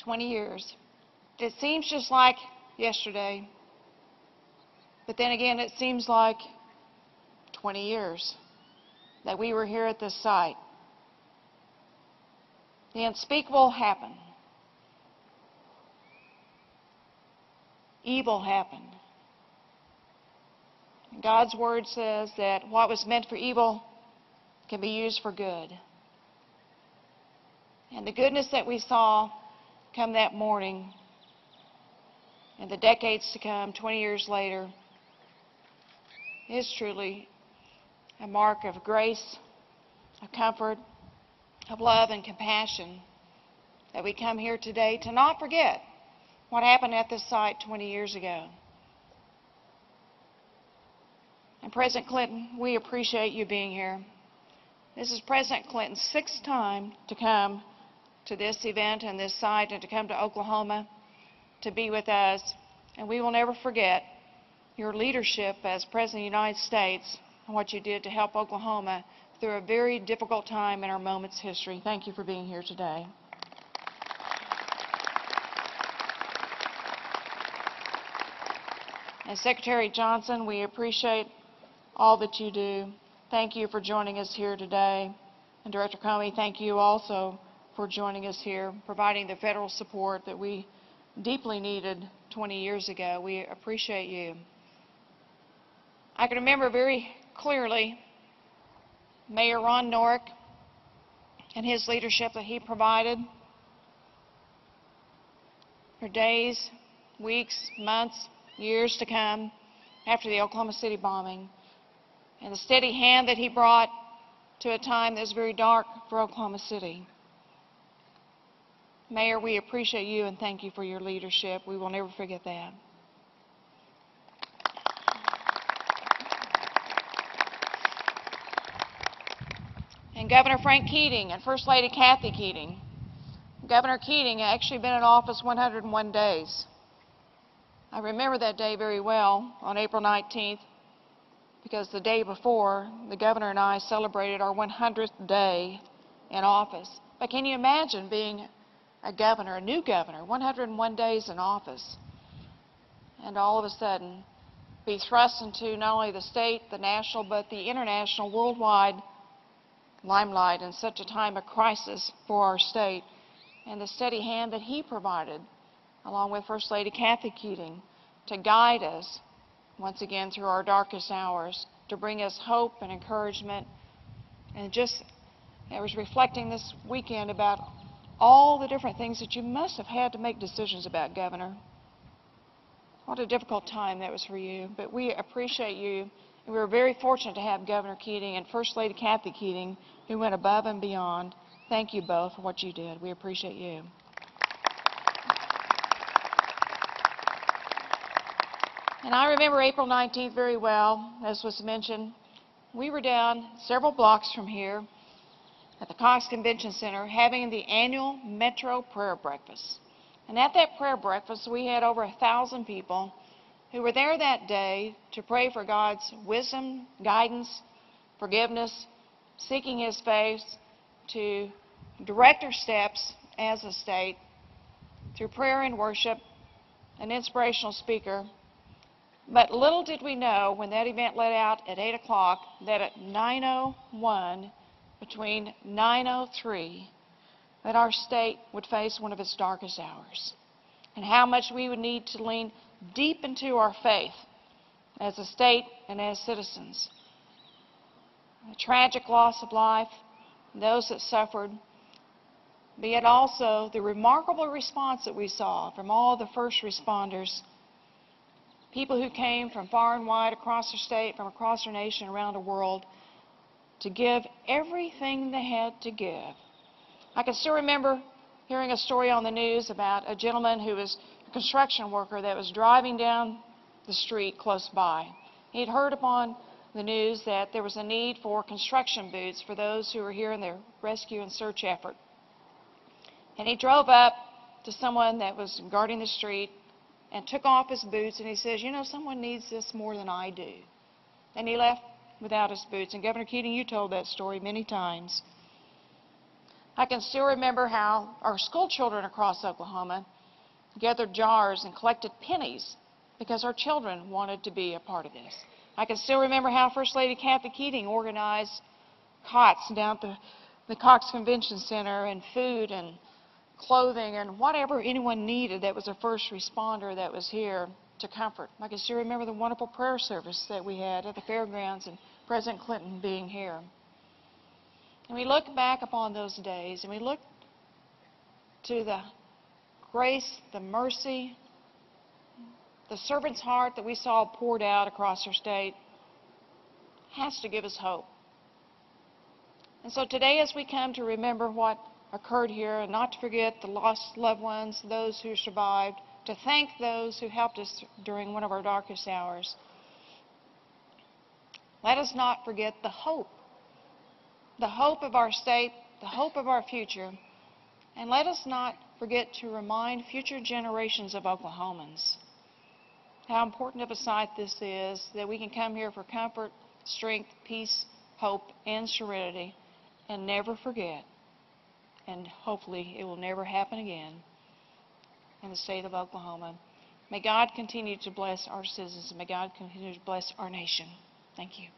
20 years. It seems just like yesterday, but then again, it seems like 20 years that we were here at this site. The unspeakable happened. Evil happened. And God's Word says that what was meant for evil can be used for good. And the goodness that we saw come that morning and the decades to come, 20 years later, is truly a mark of grace, of comfort, of love and compassion that we come here today to not forget what happened at this site 20 years ago. And President Clinton, we appreciate you being here. This is President Clinton's sixth time to come to this event and this site and to come to Oklahoma to be with us. And we will never forget your leadership as President of the United States and what you did to help Oklahoma through a very difficult time in our moment's history. Thank you for being here today. And Secretary Johnson, we appreciate all that you do. Thank you for joining us here today. And Director Comey, thank you also for joining us here, providing the federal support that we deeply needed 20 years ago. We appreciate you. I can remember very clearly Mayor Ron Norick and his leadership that he provided for days, weeks, months, years to come after the Oklahoma City bombing, and the steady hand that he brought to a time that was very dark for Oklahoma City. Mayor, we appreciate you and thank you for your leadership. We will never forget that. And Governor Frank Keating and First Lady Kathy Keating. Governor Keating had actually been in office 101 days. I remember that day very well on April 19th because the day before, the governor and I celebrated our 100th day in office. But can you imagine being a governor, a new governor, 101 days in office, and all of a sudden be thrust into not only the state, the national, but the international, worldwide limelight in such a time of crisis for our state, and the steady hand that he provided, along with First Lady Kathy Keating, to guide us once again through our darkest hours, to bring us hope and encouragement. And just, I was reflecting this weekend about all the different things that you must have had to make decisions about, Governor. What a difficult time that was for you, but we appreciate you. And we were very fortunate to have Governor Keating and First Lady Kathy Keating, who went above and beyond. Thank you both for what you did. We appreciate you. And I remember April 19th very well, as was mentioned. We were down several blocks from here at the Cox Convention Center having the annual Metro Prayer Breakfast. And at that prayer breakfast, we had over 1,000 people who were there that day to pray for God's wisdom, guidance, forgiveness, seeking His face, to direct our steps as a state through prayer and worship, an inspirational speaker. But little did we know when that event let out at 8 o'clock that at 9:01, between 9:03, that our state would face one of its darkest hours, and how much we would need to lean deep into our faith as a state and as citizens. A tragic loss of life, those that suffered, but yet also the remarkable response that we saw from all the first responders, people who came from far and wide across the state, from across our nation, around the world, to give everything they had to give. I can still remember hearing a story on the news about a gentleman who was a construction worker that was driving down the street close by. He had heard upon the news that there was a need for construction boots for those who were here in their rescue and search effort. And he drove up to someone that was guarding the street and took off his boots, and he says, you know, someone needs this more than I do. And he left without his boots. And Governor Keating, you told that story many times. I can still remember how our school children across Oklahoma gathered jars and collected pennies because our children wanted to be a part of this. I can still remember how First Lady Kathy Keating organized cots down at the Cox Convention Center, and food and clothing and whatever anyone needed that was a first responder that was here to comfort. I can still remember the wonderful prayer service that we had at the fairgrounds and President Clinton being here. And we look back upon those days and we look to the grace, the mercy, the servant's heart that we saw poured out across our state has to give us hope. And so today, as we come to remember what occurred here and not to forget the lost loved ones, those who survived, to thank those who helped us during one of our darkest hours, let us not forget the hope of our state, the hope of our future, and let us not forget to remind future generations of Oklahomans how important of a sight this is, that we can come here for comfort, strength, peace, hope, and serenity, and never forget, and hopefully it will never happen again in the state of Oklahoma. May God continue to bless our citizens, and may God continue to bless our nation. Thank you.